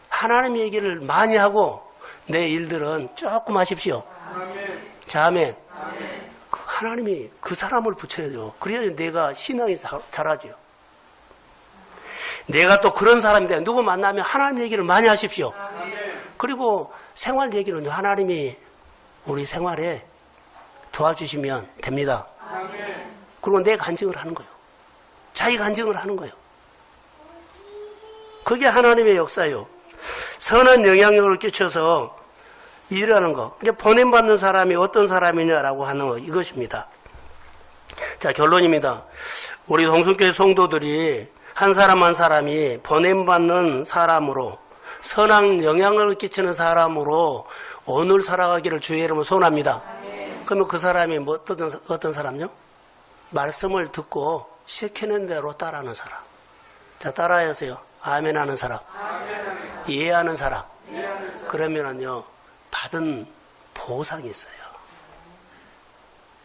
하나님 얘기를 많이 하고 내 일들은 조금 하십시오. 자, 아멘. 하나님이 그 사람을 붙여야죠. 그래야 내가 신앙이 잘하죠. 내가 또 그런 사람인데 누구 만나면 하나님 얘기를 많이 하십시오. 그리고 생활 얘기는요, 하나님이 우리 생활에 도와주시면 됩니다. 그리고 내 간증을 하는 거예요. 자기 간증을 하는 거예요. 그게 하나님의 역사예요. 선한 영향력을 끼쳐서 일하는 것. 그러니까 보냄받는 사람이 어떤 사람이냐라고 하는 것, 이것입니다. 자, 결론입니다. 우리 동성교회 성도들이 한 사람 한 사람이 보냄받는 사람으로, 선한 영향력을 끼치는 사람으로 오늘 살아가기를 주의 이름으로 소원합니다. 그러면 그 사람이 어떤 사람요? 말씀을 듣고 시키는 대로 따라하는 사람. 자, 따라하세요. 아멘 하는 사람. 이해하는 사람. 그러면은요, 받은 보상이 있어요.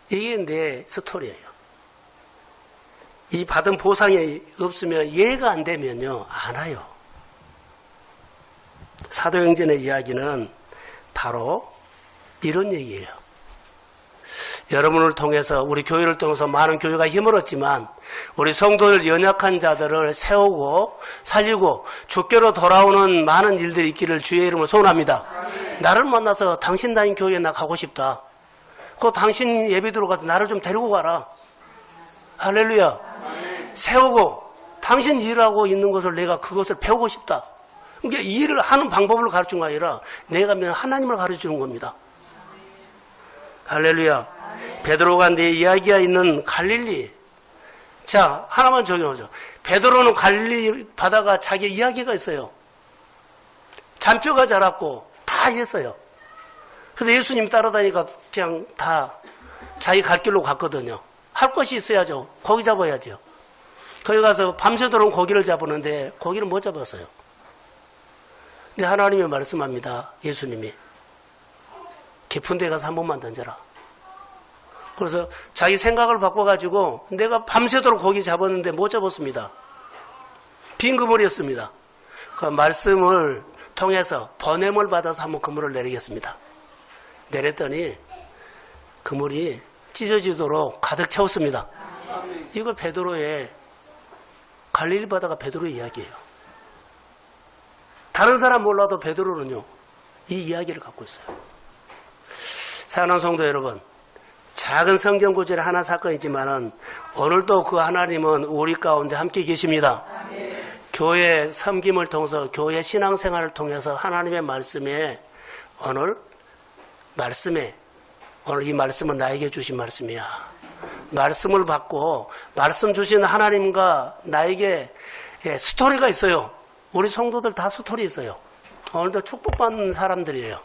이게 내 스토리예요. 이 받은 보상이 없으면 이해가 안 되면요, 안 와요. 사도행전의 이야기는 바로 이런 얘기예요. 여러분을 통해서, 우리 교회를 통해서 많은 교회가 힘을 얻지만 우리 성도들, 연약한 자들을 세우고 살리고 주께로 돌아오는 많은 일들이 있기를 주의 이름으로 소원합니다. 나를 만나서 당신 다닌 교회에 나 가고 싶다. 그 당신 예배 들어가서 나를 좀 데리고 가라. 할렐루야. 세우고 당신 일하고 있는 것을 내가 그것을 배우고 싶다. 그러니까 일을 하는 방법을 가르친 거 아니라 내가 하나님을 가르치는 겁니다. 할렐루야. 베드로가 내 이야기가 있는 갈릴리. 자, 하나만 적용하죠. 베드로는 갈릴리 바다가 자기 이야기가 있어요. 잔뼈가 자랐고 다 했어요. 그래서 예수님 따라다니까 그냥 다 자기 갈 길로 갔거든요. 할 것이 있어야죠. 고기 잡아야죠. 거기 가서 밤새도록 고기를 잡았는데 고기를 못 잡았어요. 근데 하나님이 말씀합니다. 예수님이 깊은 데 가서 한 번만 던져라. 그래서 자기 생각을 바꿔가지고 내가 밤새도록 고기 잡았는데 못 잡았습니다. 빈 그물이었습니다. 그 말씀을 통해서 번냄을 받아서 한번 그물을 내리겠습니다. 내렸더니 그물이 찢어지도록 가득 채웠습니다. 이거 베드로의, 갈릴리 바다가 베드로의 이야기예요. 다른 사람 몰라도 베드로는요, 이 이야기를 갖고 있어요. 사랑하는 성도 여러분, 작은 성경 구절의 하나 사건이지만은 오늘도 그 하나님은 우리 가운데 함께 계십니다. 교회 섬김을 통해서, 교회 신앙생활을 통해서 하나님의 말씀에 오늘 이 말씀은 나에게 주신 말씀이야. 말씀을 받고 말씀 주신 하나님과 나에게 스토리가 있어요. 우리 성도들 다 스토리 있어요. 오늘도 축복받는 사람들이에요.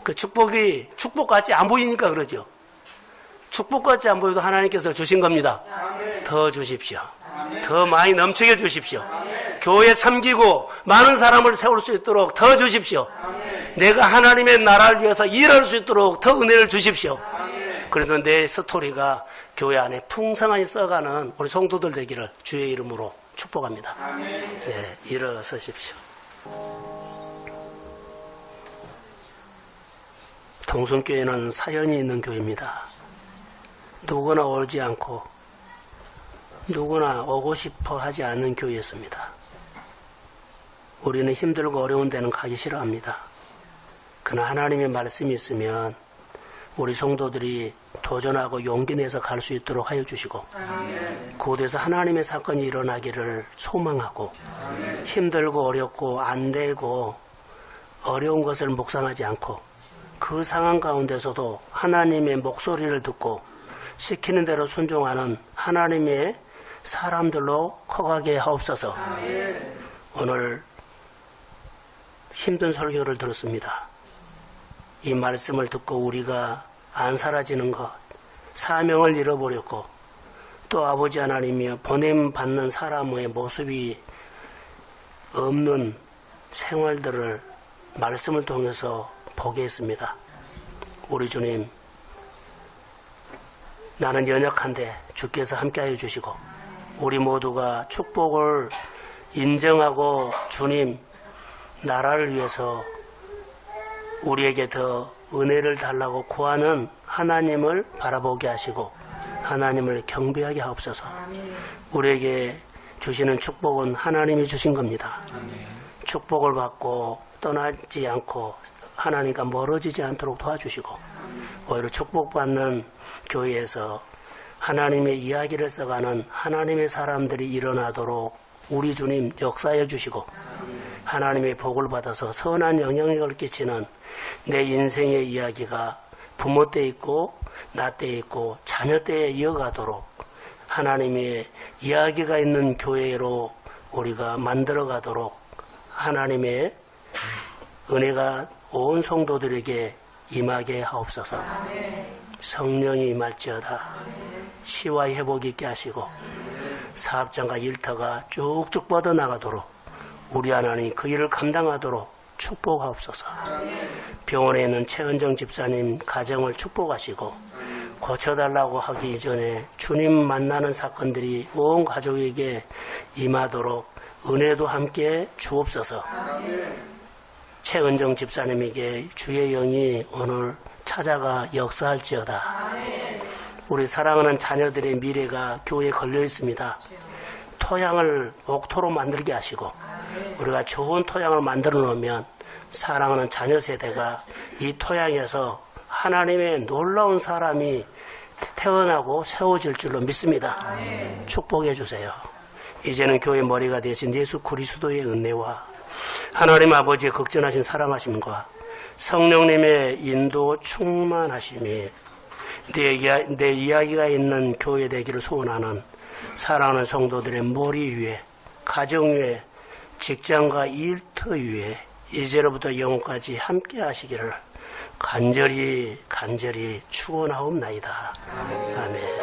그 축복이 축복같이 안 보이니까 그러죠. 축복같이 안 보여도 하나님께서 주신 겁니다. 더 주십시오. 더 많이 넘치게 주십시오. 교회 섬기고 많은 사람을 세울 수 있도록 더 주십시오. 내가 하나님의 나라를 위해서 일할 수 있도록 더 은혜를 주십시오. 그래서 내 스토리가 교회 안에 풍성하게 써가는 우리 성도들 되기를 주의 이름으로 축복합니다. 네, 일어서십시오. 동성교회는 사연이 있는 교회입니다. 누구나 오지 않고 누구나 오고 싶어 하지 않는 교회였습니다. 우리는 힘들고 어려운 데는 가기 싫어합니다. 그러나 하나님의 말씀이 있으면 우리 성도들이 도전하고 용기 내서 갈 수 있도록 하여 주시고 그곳에서 하나님의 사건이 일어나기를 소망하고 힘들고 어렵고 안 되고 어려운 것을 묵상하지 않고 그 상황 가운데서도 하나님의 목소리를 듣고 시키는 대로 순종하는 하나님의 사람들로 커가게 하옵소서. 오늘 힘든 설교를 들었습니다. 이 말씀을 듣고 우리가 안 사라지는 것, 사명을 잃어버렸고 또 아버지 하나님이여 보냄받는 사람의 모습이 없는 생활들을 말씀을 통해서 보게 했습니다. 우리 주님, 나는 연약한데 주께서 함께하여 주시고 우리 모두가 축복을 인정하고 주님 나라를 위해서 우리에게 더 은혜를 달라고 구하는 하나님을 바라보게 하시고 하나님을 경배하게 하옵소서. 우리에게 주시는 축복은 하나님이 주신 겁니다. 축복을 받고 떠나지 않고 하나님과 멀어지지 않도록 도와주시고 오히려 축복받는 교회에서 하나님의 이야기를 써가는 하나님의 사람들이 일어나도록 우리 주님 역사해 주시고 하나님의 복을 받아서 선한 영향력을 끼치는 내 인생의 이야기가 부모 때 있고 나 때 있고 자녀 때에 이어가도록 하나님의 이야기가 있는 교회로 우리가 만들어가도록 하나님의 은혜가 온 성도들에게 임하게 하옵소서. 성령이 임할지어다. 치와 회복이 있게 하시고 사업장과 일터가 쭉쭉 뻗어나가도록 우리 하나님 그 일을 감당하도록 축복하옵소서. 병원에 있는 최은정 집사님 가정을 축복하시고 고쳐달라고 하기 이전에 주님 만나는 사건들이 온 가족에게 임하도록 은혜도 함께 주옵소서. 최은정 집사님에게 주의 영이 오늘 찾아가 역사할지어다. 우리 사랑하는 자녀들의 미래가 교회에 걸려 있습니다. 토양을 옥토로 만들게 하시고 우리가 좋은 토양을 만들어 놓으면 사랑하는 자녀 세대가 이 토양에서 하나님의 놀라운 사람이 태어나고 세워질 줄로 믿습니다. 축복해 주세요. 이제는 교회 머리가 되신 예수 그리스도의 은혜와 하나님 아버지의 극진하신 사랑하심과 성령님의 인도 충만하심이 내 이야기가 있는 교회 되기를 소원하는 사랑하는 성도들의 머리 위에, 가정 위에, 직장과 일터 위에 이제로부터 영원까지 함께 하시기를 간절히 축원하옵나이다. 아멘.